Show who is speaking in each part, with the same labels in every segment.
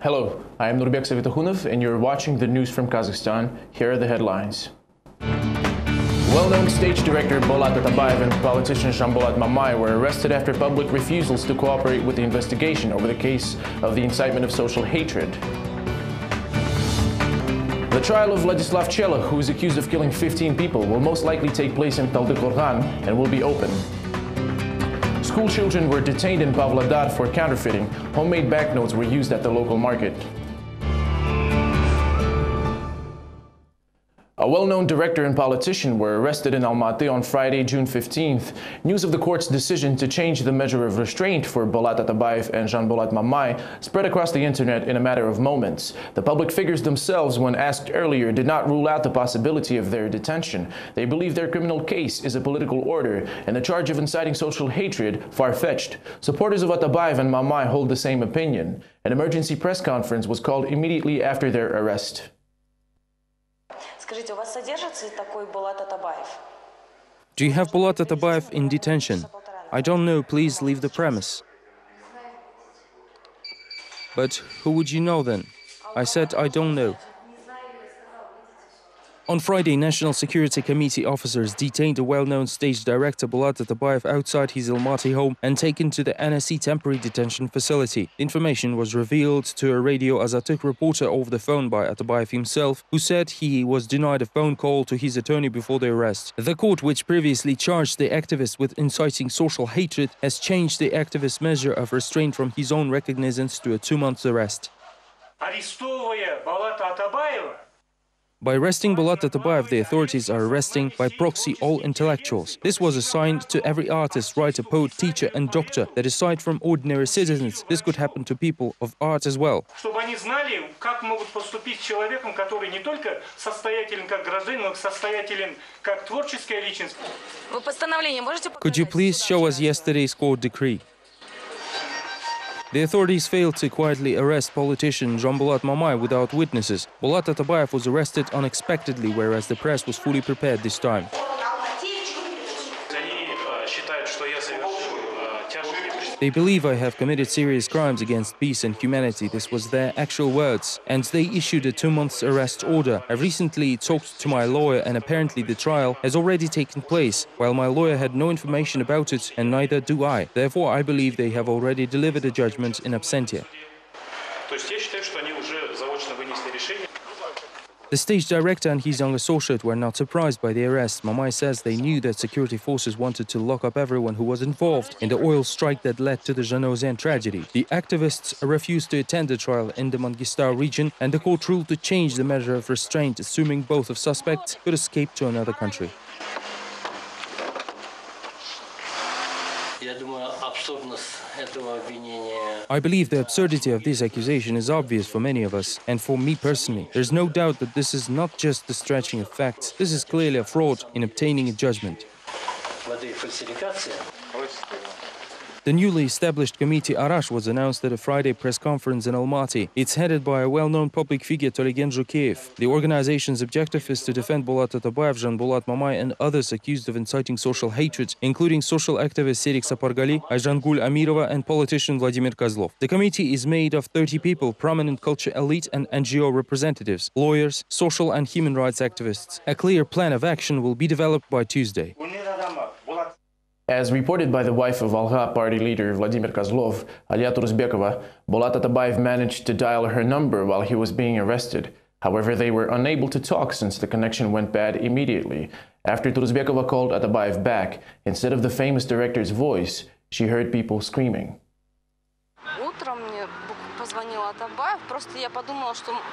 Speaker 1: Hello, I am Nurbek Savitakhunov and you're watching the news from Kazakhstan. Here are the headlines. Well-known stage director Bolat Atabayev and politician Janbolat Mamay were arrested after public refusals to cooperate with the investigation over the case of the incitement of social hatred. The trial of Vladislav Chela, who is accused of killing 15 people, will most likely take place in Taldykorgan and will be open. School children were detained in Pavlodar for counterfeiting. Homemade banknotes were used at the local market. A well-known director and politician were arrested in Almaty on Friday, June 15th. News of the court's decision to change the measure of restraint for Bolat Atabayev and Janbolat Mamay spread across the internet in a matter of moments. The public figures themselves, when asked earlier, did not rule out the possibility of their detention. They believe their criminal case is a political order and the charge of inciting social hatred far-fetched. Supporters of Atabayev and Mamay hold the same opinion. An emergency press conference was called immediately after their arrest.
Speaker 2: Do you have Bolat Atabayev in detention? I don't know, please leave the premise. But who would you know then? I said I don't know. On Friday, National Security Committee officers detained a well-known stage director Bolat Atabayev outside his Almaty home and taken to the NSC temporary detention facility. Information was revealed to a Radio Azatuk reporter over the phone by Atabayev himself, who said he was denied a phone call to his attorney before the arrest. The court, which previously charged the activist with inciting social hatred, has changed the activist's measure of restraint from his own recognizance to a 2-month arrest. By arresting Bolat Atabayev, the authorities are arresting by proxy all intellectuals. This was assigned to every artist, writer, poet, teacher and doctor, that aside from ordinary citizens, this could happen to people of art as well. Could you please show us yesterday's court decree? The authorities failed to quietly arrest politician Janbolat Mamay without witnesses. Bolat Atabayev was arrested unexpectedly, whereas the press was fully prepared this time. They believe I have committed serious crimes against peace and humanity. This was their actual words. And they issued a 2-month arrest order. I recently talked to my lawyer and apparently the trial has already taken place, while my lawyer had no information about it and neither do I. Therefore, I believe they have already delivered a judgment in absentia. The stage director and his young associate were not surprised by the arrest. Mamay says they knew that security forces wanted to lock up everyone who was involved in the oil strike that led to the Zhanaozen tragedy. The activists refused to attend the trial in the Mangistau region, and the court ruled to change the measure of restraint, assuming both of suspects could escape to another country. I believe the absurdity of this accusation is obvious for many of us, and for me personally. There's no doubt that this is not just the stretching of facts, this is clearly a fraud in obtaining a judgment. The newly established committee Arash was announced at a Friday press conference in Almaty. It's headed by a well-known public figure, Tolygen Zhukeyev. The organization's objective is to defend Bolat Atabayev, Janbolat Mamay and others accused of inciting social hatred, including social activist Serik Sapargali, Ayjangul Amirova and politician Vladimir Kozlov. The committee is made of 30 people, prominent culture elite and NGO representatives, lawyers, social and human rights activists. A clear plan of action will be developed by Tuesday.
Speaker 1: As reported by the wife of Alga party leader Vladimir Kozlov, Aliya Turuzbekova, Bolat Atabayev managed to dial her number while he was being arrested. However, they were unable to talk since the connection went bad immediately. After Turuzbekova called Atabayev back, instead of the famous director's voice, she heard people screaming.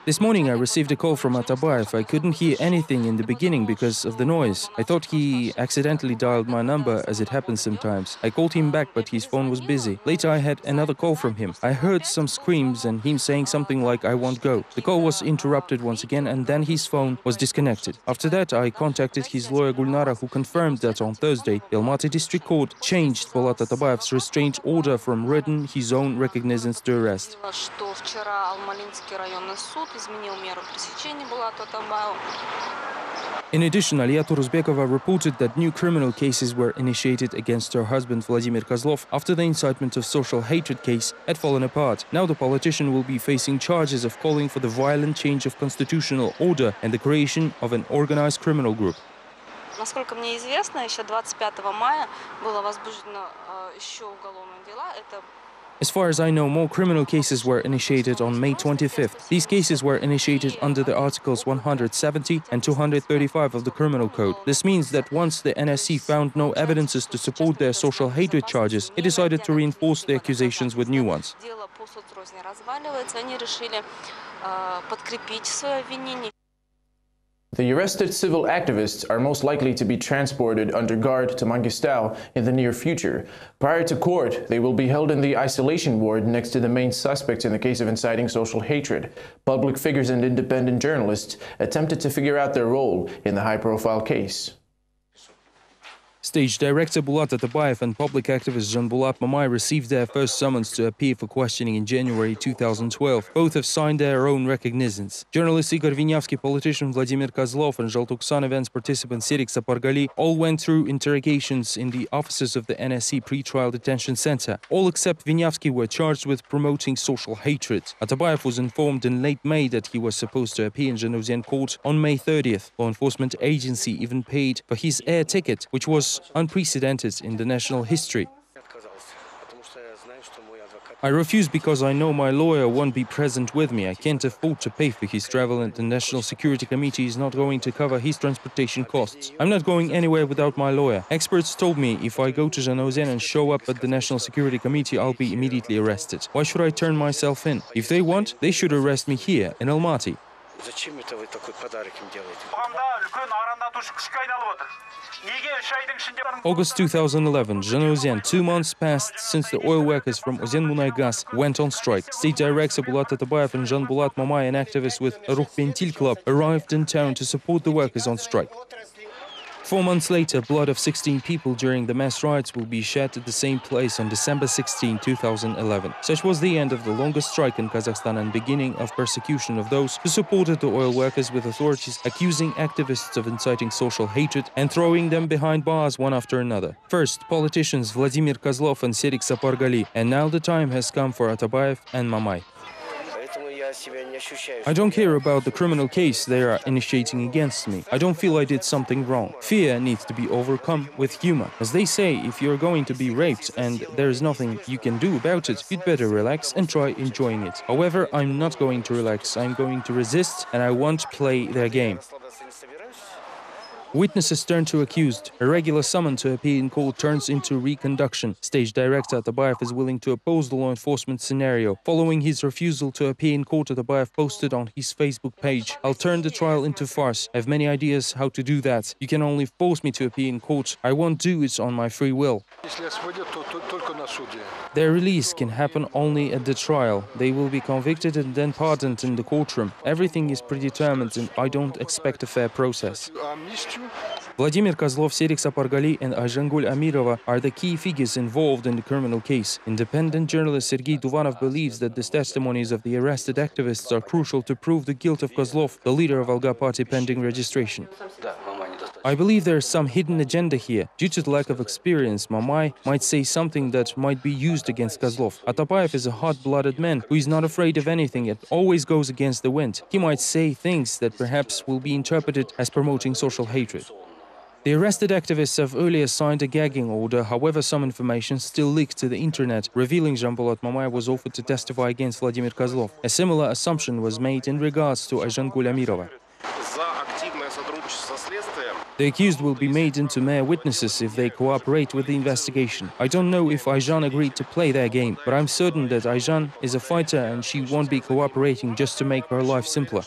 Speaker 2: This morning I received a call from Atabayev. I couldn't hear anything in the beginning because of the noise. I thought he accidentally dialed my number, as it happens sometimes. I called him back, but his phone was busy. Later I had another call from him. I heard some screams and him saying something like "I won't go." The call was interrupted once again and then his phone was disconnected. After that I contacted his lawyer Gulnara, who confirmed that on Thursday the Almaty District Court changed Bolat Atabayev's restraint order from written his own recognizance to arrest.
Speaker 3: Алмалинский районный суд изменил меру пресечения Булату Атабаеву.
Speaker 2: In addition, Aliya Turuzbekova reported that new criminal cases were initiated against her husband Vladimir Kozlov after the incitement of social hatred case had fallen apart. Now the politician will be facing charges of calling for the violent change of constitutional order and the creation of an organized criminal group.
Speaker 3: Насколько мне известно, еще 25 мая было возбуждено еще уголовное дело.
Speaker 2: As far as I know, more criminal cases were initiated on May 25th. These cases were initiated under the Articles 170 and 235 of the Criminal Code. This means that once the NSC found no evidences to support their social hatred charges, it decided to reinforce the accusations with new ones.
Speaker 1: The arrested civil activists are most likely to be transported under guard to Mangistau in the near future. Prior to court, they will be held in the isolation ward next to the main suspects in the case of inciting social hatred. Public figures and independent journalists attempted to figure out their role in the high-profile case.
Speaker 2: Stage director Bulat Atabayev and public activist Janbolat Mamai received their first summons to appear for questioning in January 2012. Both have signed their own recognizance. Journalist Igor Vinyavsky, politician Vladimir Kozlov and Zhaltuksan events participant Serik Sapargali all went through interrogations in the offices of the NSC pre-trial detention center. All except Vinyavsky were charged with promoting social hatred. Atabayev was informed in late May that he was supposed to appear in Zhanaozen court on May 30th. Law enforcement agency even paid for his air ticket, which was unprecedented in the national history. I refused because I know my lawyer won't be present with me. I can't afford to pay for his travel and the National Security Committee is not going to cover his transportation costs. I'm not going anywhere without my lawyer. Experts told me if I go to Zhanaozen and show up at the National Security Committee, I'll be immediately arrested. Why should I turn myself in? If they want, they should arrest me here, in Almaty. August 2011, Zhanaozen. 2 months passed since the oil workers from Ozenmunaygas went on strike. State director Bulat Atabayev and Janbolat Mamai, an activist with Ruh Pentil Club, arrived in town to support the workers on strike. 4 months later, blood of 16 people during the mass riots will be shed at the same place on December 16, 2011. Such was the end of the longest strike in Kazakhstan and beginning of persecution of those who supported the oil workers, with authorities accusing activists of inciting social hatred and throwing them behind bars one after another. First, politicians Vladimir Kozlov and Serik Sapargali, and now the time has come for Atabayev and Mamai. I don't care about the criminal case they are initiating against me. I don't feel I did something wrong. Fear needs to be overcome with humor. As they say, if you're going to be raped and there is nothing you can do about it, you'd better relax and try enjoying it. However, I'm not going to relax. I'm going to resist and I won't play their game. Witnesses turn to accused. A regular summon to appear in court turns into reconduction. Stage director Atabayev is willing to oppose the law enforcement scenario. Following his refusal to appear in court, Atabayev posted on his Facebook page, "I'll turn the trial into farce. I have many ideas how to do that. You can only force me to appear in court. I won't do it on my free will." Their release can happen only at the trial. They will be convicted and then pardoned in the courtroom. Everything is predetermined and I don't expect a fair process. Vladimir Kozlov, Serik Sapargali and Ayzhangul Amirova are the key figures involved in the criminal case. Independent journalist Sergei Duvanov believes that the testimonies of the arrested activists are crucial to prove the guilt of Kozlov, the leader of Alga party, pending registration. I believe there is some hidden agenda here. Due to the lack of experience, Mamai might say something that might be used against Kozlov. Atabayev is a hot-blooded man who is not afraid of anything and always goes against the wind. He might say things that perhaps will be interpreted as promoting social hatred. The arrested activists have earlier signed a gagging order. However, some information still leaked to the internet, revealing Janbolat Mamai was offered to testify against Vladimir Kozlov. A similar assumption was made in regards to Ayzhangul Amirova. The accused will be made into mere witnesses if they cooperate with the investigation. I don't know if Ayzhan agreed to play their game, but I'm certain that Ayzhan is a fighter and she won't be cooperating just to make her life simpler.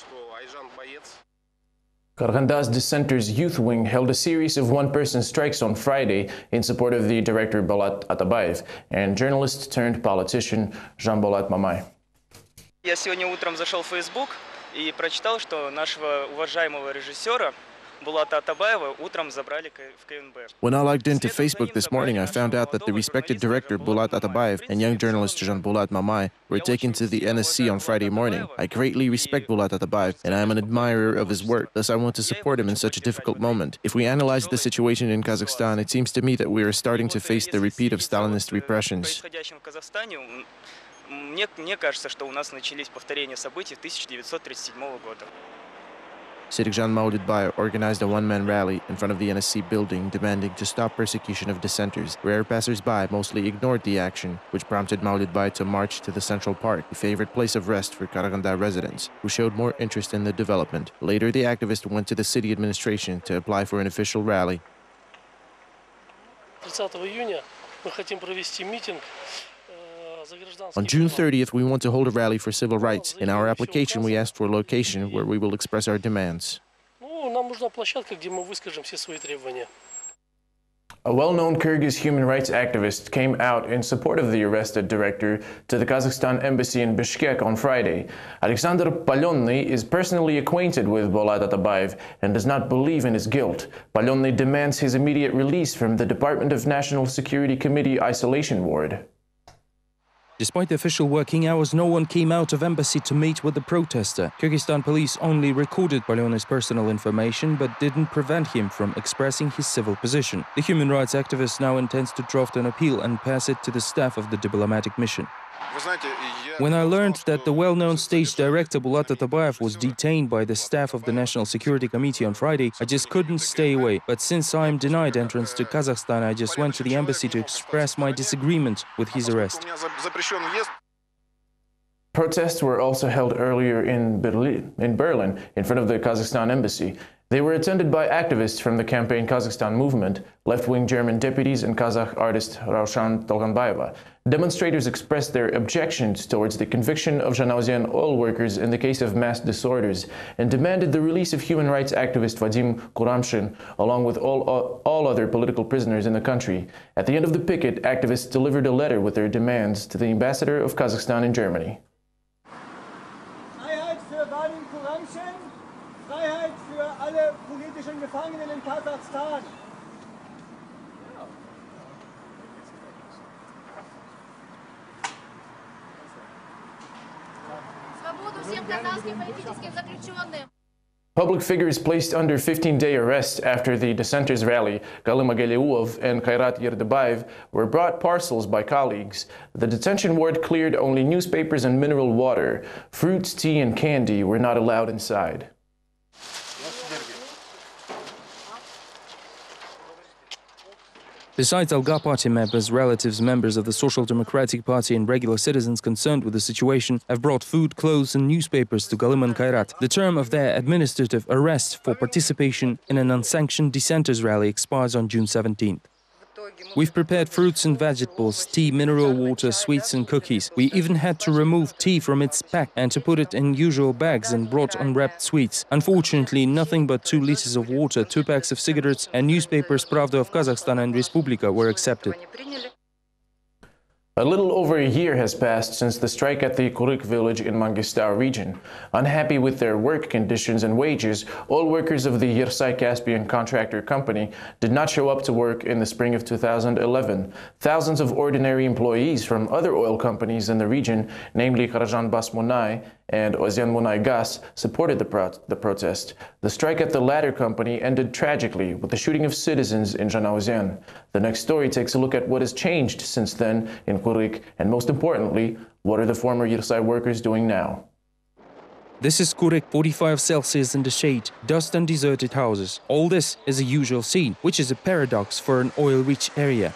Speaker 1: Karagandaz Dissenters Youth Wing held a series of one-person strikes on Friday in support of the director Bulat Atabayev and journalist turned politician Janbolat Mamai.
Speaker 4: Я сегодня утром зашел в Facebook и прочитал, что нашего уважаемого режиссера
Speaker 1: When I logged into Facebook this morning, I found out that the respected director Bulat Atabayev and young journalist Jean-Bulat Mamai were taken to the NSC on Friday morning. I greatly respect Bulat Atabayev and I am an admirer of his work, thus I want to support him in such a difficult moment. If we analyze the situation in Kazakhstan, it seems to me that we are starting to face the repeat of Stalinist repressions. Sirikjan Mauditbay organized a one-man rally in front of the NSC building demanding to stop persecution of dissenters. Rare passers-by mostly ignored the action, which prompted Mauditbay to march to the Central Park, a favorite place of rest for Karaganda residents, who showed more interest in the development. Later, the activist went to the city administration to apply for an official rally.
Speaker 4: 30 июня мы хотим провести митинг.
Speaker 1: On June 30th, we want to hold a rally for civil rights. In our application, we asked for a location where we will express our demands.
Speaker 4: Нам нужна площадка, где мы выскажем все свои требования.
Speaker 1: A well-known Kyrgyz human rights activist came out in support of the arrested director to the Kazakhstan embassy in Bishkek on Friday. Alexander Palyonny is personally acquainted with Bulat Atabayev and does not believe in his guilt. Palyonny demands his immediate release from the Department of National Security Committee isolation ward.
Speaker 2: Despite the official working hours, no one came out of embassy to meet with the protester. Kyrgyzstan police only recorded Palyonny's personal information but didn't prevent him from expressing his civil position. The human rights activist now intends to draft an appeal and pass it to the staff of the diplomatic mission. When I learned that the well-known stage director Bulat Atabayev was detained by the staff of the National Security Committee on Friday, I just couldn't stay away. But since I am denied entrance to Kazakhstan, I just went to the embassy to express my disagreement with his arrest.
Speaker 1: Protests were also held earlier in Berlin in front of the Kazakhstan embassy. They were attended by activists from the Campaign Kazakhstan movement, left-wing German deputies and Kazakh artist Raushan Tolganbayeva. Demonstrators expressed their objections towards the conviction of Zhanaozian oil workers in the case of mass disorders and demanded the release of human rights activist Vadim Kuramshin, along with all other political prisoners in the country. At the end of the picket, activists delivered a letter with their demands to the ambassador of Kazakhstan in Germany.
Speaker 5: Freiheit für Vadim Kuramshin, Freiheit für alle politischen Gefangenen in Kasachstan.
Speaker 1: Public figures placed under 15-day arrest after the dissenters' rally, Galym Agaliuov and Kairat Yerdebayev, were brought parcels by colleagues. The detention ward cleared only newspapers and mineral water. Fruits, tea, and candy were not allowed inside.
Speaker 2: Besides Alga party members, relatives, members of the Social Democratic Party and regular citizens concerned with the situation have brought food, clothes and newspapers to Galym and Kairat. The term of their administrative arrest for participation in an unsanctioned dissenters' rally expires on June 17th. We've prepared fruits and vegetables, tea, mineral water, sweets and cookies. We even had to remove tea from its pack and to put it in usual bags and brought unwrapped sweets. Unfortunately, nothing but 2 liters of water, 2 packs of cigarettes and newspapers Pravda of Kazakhstan and Respublika were accepted.
Speaker 1: A little over a year has passed since the strike at the Kuryk village in Mangistau region. Unhappy with their work conditions and wages, oil workers of the Yersai Caspian Contractor Company did not show up to work in the spring of 2011. Thousands of ordinary employees from other oil companies in the region, namely Karajan Basmunai and Ozian Munai Gas, supported the protest. The strike at the latter company ended tragically with the shooting of citizens in Zhanaozian. The next story takes a look at what has changed since then in Kuryk, and most importantly, what are the former Yersai workers doing now?
Speaker 2: This is Kuryk, 45 Celsius in the shade, dust and deserted houses. All this is a usual scene, which is a paradox for an oil-rich area.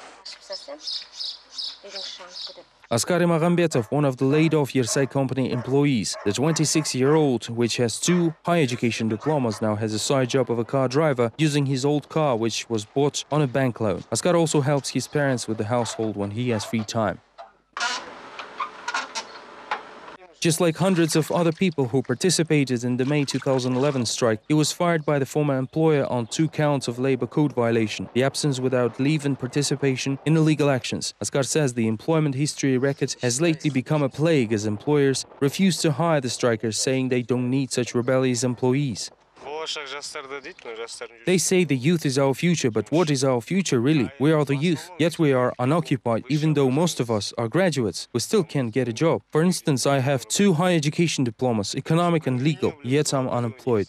Speaker 2: Askar Magambetov, one of the laid-off Yersai company employees, the 26-year-old, which has 2 high education diplomas, now has a side job of a car driver using his old car, which was bought on a bank loan. Askar also helps his parents with the household when he has free time. Just like hundreds of other people who participated in the May 2011 strike, he was fired by the former employer on 2 counts of labor code violation, the absence without leave and participation in illegal actions. Askar says the employment history record has lately become a plague as employers refuse to hire the strikers, saying they don't need such rebellious employees. They say the youth is our future, but what is our future really? We are the youth, yet we are unoccupied. Even though most of us are graduates, we still can't get a job. For instance, I have 2 higher education diplomas, economic and legal, yet I'm unemployed.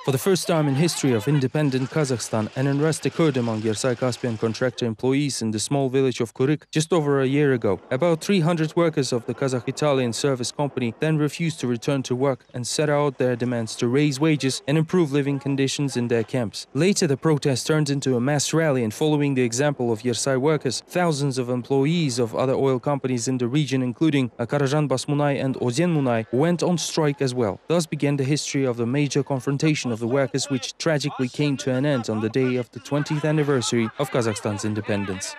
Speaker 2: For the first time in history of independent Kazakhstan, an unrest occurred among Yersay-Caspian contractor employees in the small village of Kuryk just over a year ago. About 300 workers of the Kazakh-Italian service company then refused to return to work and set out their demands to raise wages and improve living conditions in their camps. Later, the protest turned into a mass rally, and following the example of Yersay workers, thousands of employees of other oil companies in the region, including Karajanbasmunay and Ozenmunay, went on strike as well. Thus began the history of the major confrontation of the workers, which tragically came to an end on the day of the 20th anniversary of Kazakhstan's independence.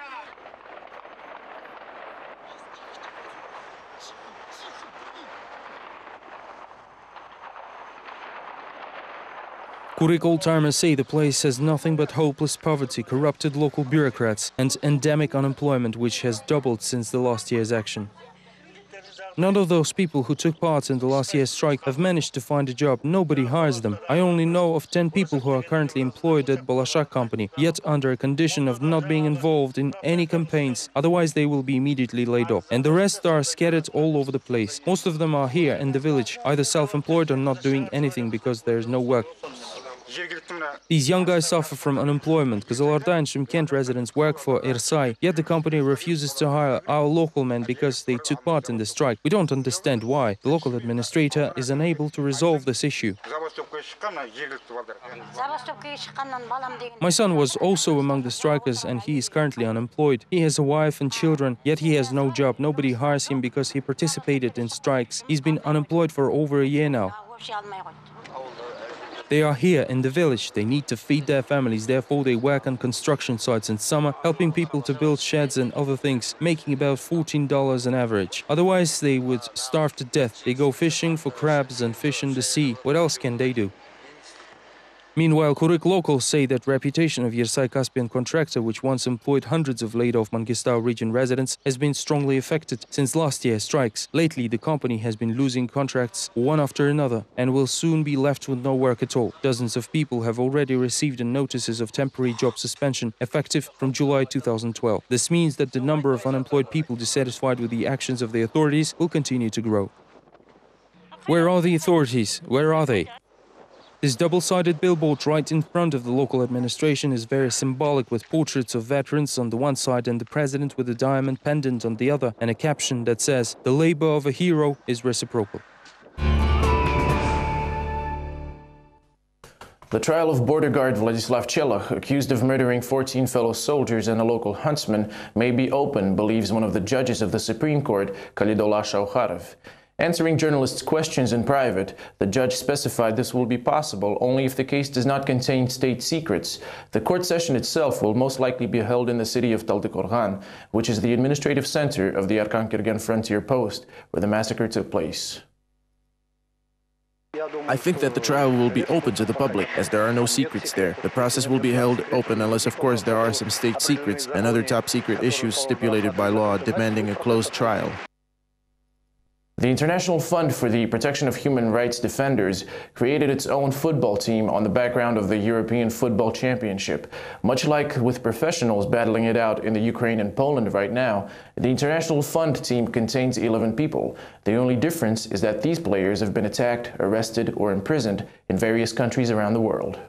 Speaker 2: Kuryk old-timers say the place has nothing but hopeless poverty, corrupted local bureaucrats, and endemic unemployment, which has doubled since the last year's action. None of those people who took part in the last year's strike have managed to find a job. Nobody hires them. I only know of 10 people who are currently employed at Balashak company, yet under a condition of not being involved in any campaigns, otherwise they will be immediately laid off. And the rest are scattered all over the place. Most of them are here in the village, either self-employed or not doing anything because there is no work. These young guys suffer from unemployment. Kızılar'da and Shymkent residents work for Yersay, yet the company refuses to hire our local men because they took part in the strike. We don't understand why. The local administrator is unable to resolve this issue. My son was also among the strikers and he is currently unemployed. He has a wife and children, yet he has no job. Nobody hires him because he participated in strikes. He's been unemployed for over a year now. They are here in the village. They need to feed their families, therefore they work on construction sites in summer, helping people to build sheds and other things, making about $14 on average. Otherwise, they would starve to death. They go fishing for crabs and fish in the sea. What else can they do? Meanwhile, Kuryk locals say that reputation of Yersay-Caspian contractor, which once employed hundreds of laid-off Mangistau region residents, has been strongly affected since last year's strikes. Lately, the company has been losing contracts one after another and will soon be left with no work at all. Dozens of people have already received notices of temporary job suspension, effective from July 2012. This means that the number of unemployed people dissatisfied with the actions of the authorities will continue to grow. Where are the authorities? Where are they? This double-sided billboard right in front of the local administration is very symbolic, with portraits of veterans on the one side and the president with a diamond pendant on the other, and a caption that says, "The labor of a hero is reciprocal."
Speaker 1: The trial of border guard Vladislav Chelach, accused of murdering 14 fellow soldiers and a local huntsman, may be open, believes one of the judges of the Supreme Court, Kalidola Shaukharov. Answering journalists' questions in private, the judge specified this will be possible only if the case does not contain state secrets. The court session itself will most likely be held in the city of Taldykorgan, which is the administrative center of the Arkan-Kirgan frontier post, where the massacre took place.
Speaker 6: I think that the trial will be open to the public, as there are no secrets there. The process will be held open unless, of course, there are some state secrets and other top-secret issues stipulated by law demanding a closed trial.
Speaker 1: The International Fund for the Protection of Human Rights Defenders created its own football team on the background of the European Football Championship. Much like with professionals battling it out in the Ukraine and Poland right now, the International Fund team contains 11 people. The only difference is that these players have been attacked, arrested, or imprisoned in various countries around the world.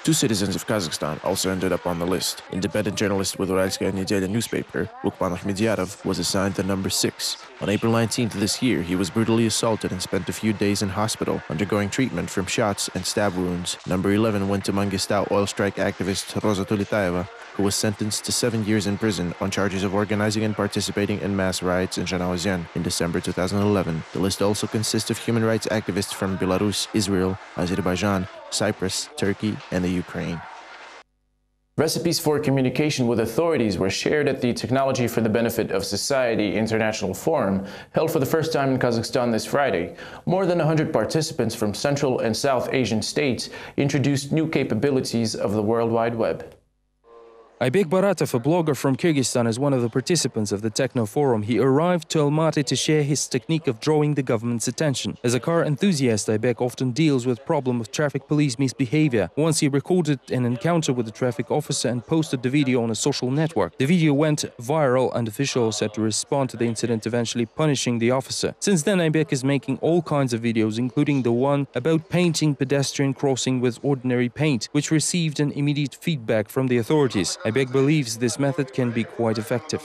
Speaker 6: 2 citizens of Kazakhstan also ended up on the list. Independent journalist with Uralskaya Nedelya newspaper, Lukman Ahmedyarov, was assigned the number 6. On April 19th this year, he was brutally assaulted and spent a few days in hospital, undergoing treatment from shots and stab wounds. Number 11 went to Mangistau oil strike activist Roza Tulitaeva, who was sentenced to 7 years in prison on charges of organizing and participating in mass riots in Zhanaozen in December 2011. The list also consists of human rights activists from Belarus, Israel, Azerbaijan, Cyprus, Turkey, and the Ukraine.
Speaker 1: Recipes for communication with authorities were shared at the Technology for the Benefit of Society International Forum, held for the first time in Kazakhstan this Friday. More than 100 participants from Central and South Asian states introduced new capabilities of the World Wide Web.
Speaker 2: Aybek Baratov, a blogger from Kyrgyzstan, is one of the participants of the Techno Forum. He arrived to Almaty to share his technique of drawing the government's attention. As a car enthusiast, Aybek often deals with the problem of traffic police misbehavior. Once he recorded an encounter with a traffic officer and posted the video on a social network. The video went viral and officials had to respond to the incident, eventually punishing the officer. Since then, Aybek is making all kinds of videos, including the one about painting pedestrian crossing with ordinary paint, which received an immediate feedback from the authorities. Aybek believes this method can be quite effective.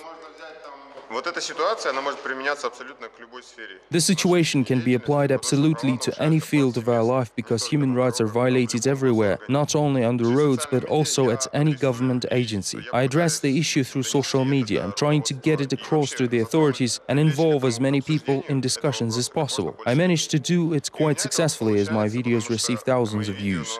Speaker 2: The situation can be applied absolutely to any field of our life because human rights are violated everywhere, not only on the roads but also at any government agency. I address the issue through social media and trying to get it across to the authorities and involve as many people in discussions as possible. I managed to do it quite successfully as my videos receive thousands of views.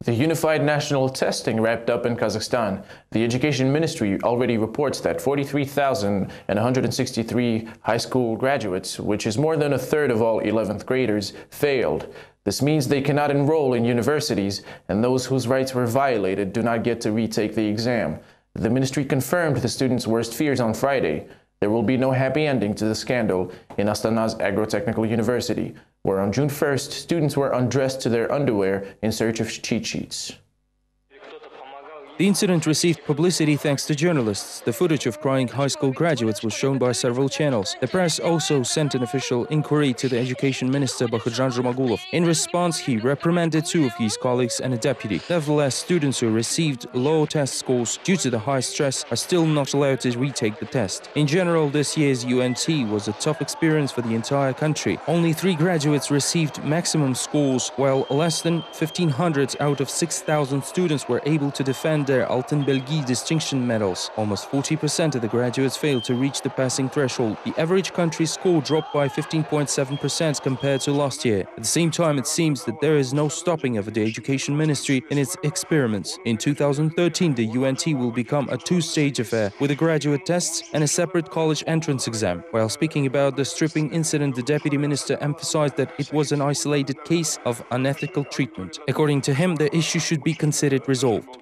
Speaker 1: The unified national testing wrapped up in Kazakhstan. The Education Ministry already reports that 43,163 high school graduates, which is more than a third of all 11th graders, failed. This means they cannot enroll in universities, and those whose rights were violated do not get to retake the exam. The ministry confirmed the students' worst fears on Friday. There will be no happy ending to the scandal in Astana's Agro-Technical University, where on June 1st, students were undressed to their underwear in search of cheat sheets.
Speaker 2: The incident received publicity thanks to journalists. The footage of crying high school graduates was shown by several channels. The press also sent an official inquiry to the Education Minister Bakhirjan Jumagulov. In response, he reprimanded two of his colleagues and a deputy. Nevertheless, students who received low test scores due to the high stress are still not allowed to retake the test. In general, this year's UNT was a tough experience for the entire country. Only 3 graduates received maximum scores, while less than 1,500 out of 6,000 students were able to defend their Altın Belgi distinction medals. Almost 40% of the graduates failed to reach the passing threshold. The average country score dropped by 15.7% compared to last year. At the same time, it seems that there is no stopping of the Education Ministry in its experiments. In 2013, the UNT will become a 2-stage affair with the graduate tests and a separate college entrance exam. While speaking about the stripping incident, the Deputy Minister emphasized that it was an isolated case of unethical treatment. According to him, the issue should be considered resolved.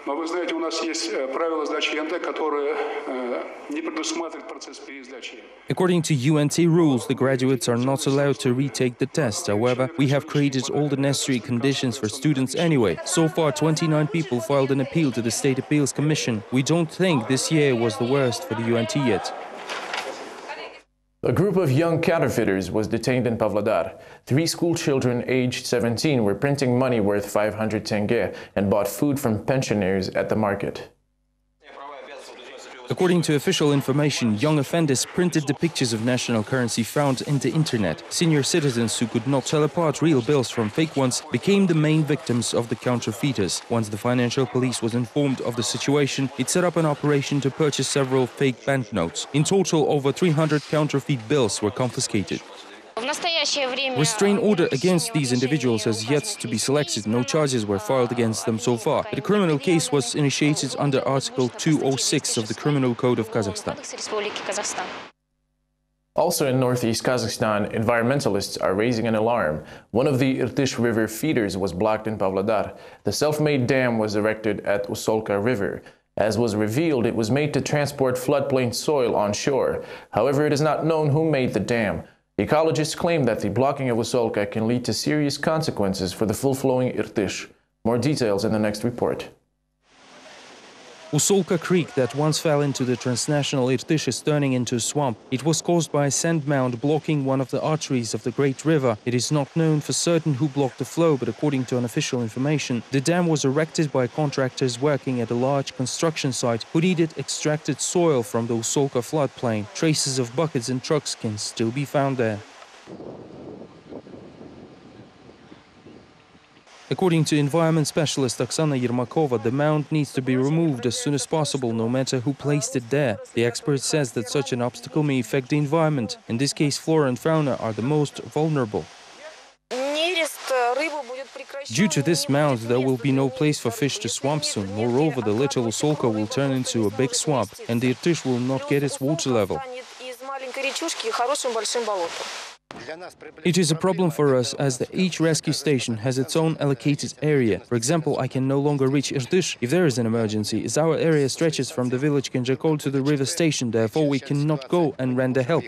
Speaker 7: Но вы знаете, у нас есть правила сдачи ЕНТ, которые не предусматривают процесс пересдачи.
Speaker 2: According to UNT rules, the graduates are not allowed to retake the test. However, we have created all the necessary conditions for students anyway. So far, 29 people filed an appeal to the State Appeals Commission. We don't think this year was the worst for the UNT yet.
Speaker 1: A group of young counterfeiters was detained in Pavlodar. 3 school children aged 17 were printing money worth 500 tenge and bought food from pensioners at the market.
Speaker 2: According to official information, young offenders printed the pictures of national currency found in the internet. Senior citizens who could not tell apart real bills from fake ones became the main victims of the counterfeiters. Once the financial police was informed of the situation, it set up an operation to purchase several fake banknotes. In total, over 300 counterfeit bills were confiscated. Restraint order against these individuals has yet to be selected. No charges were filed against them so far. But a criminal case was initiated under Article 206 of the Criminal Code of Kazakhstan.
Speaker 1: Also in northeast Kazakhstan, environmentalists are raising an alarm. One of the Irtysh River feeders was blocked in Pavlodar. The self-made dam was erected at Usolka River. As was revealed, it was made to transport floodplain soil on shore. However, it is not known who made the dam. Ecologists claim that the blocking of Usolka can lead to serious consequences for the full-flowing Irtysh. More details in the next report.
Speaker 2: Usolka Creek that once fell into the transnational Irtysh is turning into a swamp. It was caused by a sand mound blocking one of the arteries of the great river. It is not known for certain who blocked the flow, but according to unofficial information, the dam was erected by contractors working at a large construction site who needed extracted soil from the Usolka floodplain. Traces of buckets and trucks can still be found there. According to environment specialist Oksana Yermakova, the mound needs to be removed as soon as possible, no matter who placed it there. The expert says that such an obstacle may affect the environment. In this case, flora and fauna are the most vulnerable. Due to this mound, there will be no place for fish to swamp soon. Moreover, the little Usolka will turn into a big swamp, and the Irtysh will not get its water level. It is a problem for us as each rescue station has its own allocated area. For example, I can no longer reach Irtysh if there is an emergency, as our area stretches from the village Kenjakol to the river station, therefore we cannot go and render help.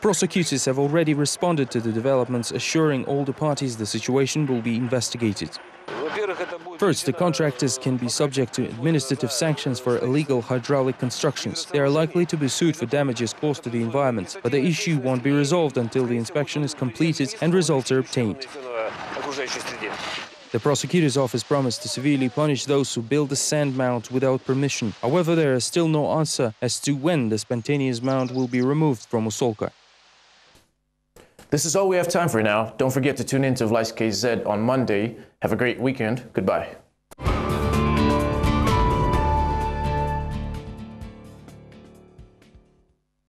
Speaker 2: Prosecutors have already responded to the developments, assuring all the parties the situation will be investigated. First, the contractors can be subject to administrative sanctions for illegal hydraulic constructions. They are likely to be sued for damages caused to the environment, but the issue won't be resolved until the inspection is completed and results are obtained. The prosecutor's office promised to severely punish those who build a sand mound without permission. However, there is still no answer as to when the spontaneous mound will be removed from Usolka.
Speaker 1: This is all we have time for now. Don't forget to tune in to Vlast KZ on Monday. Have a great weekend. Goodbye.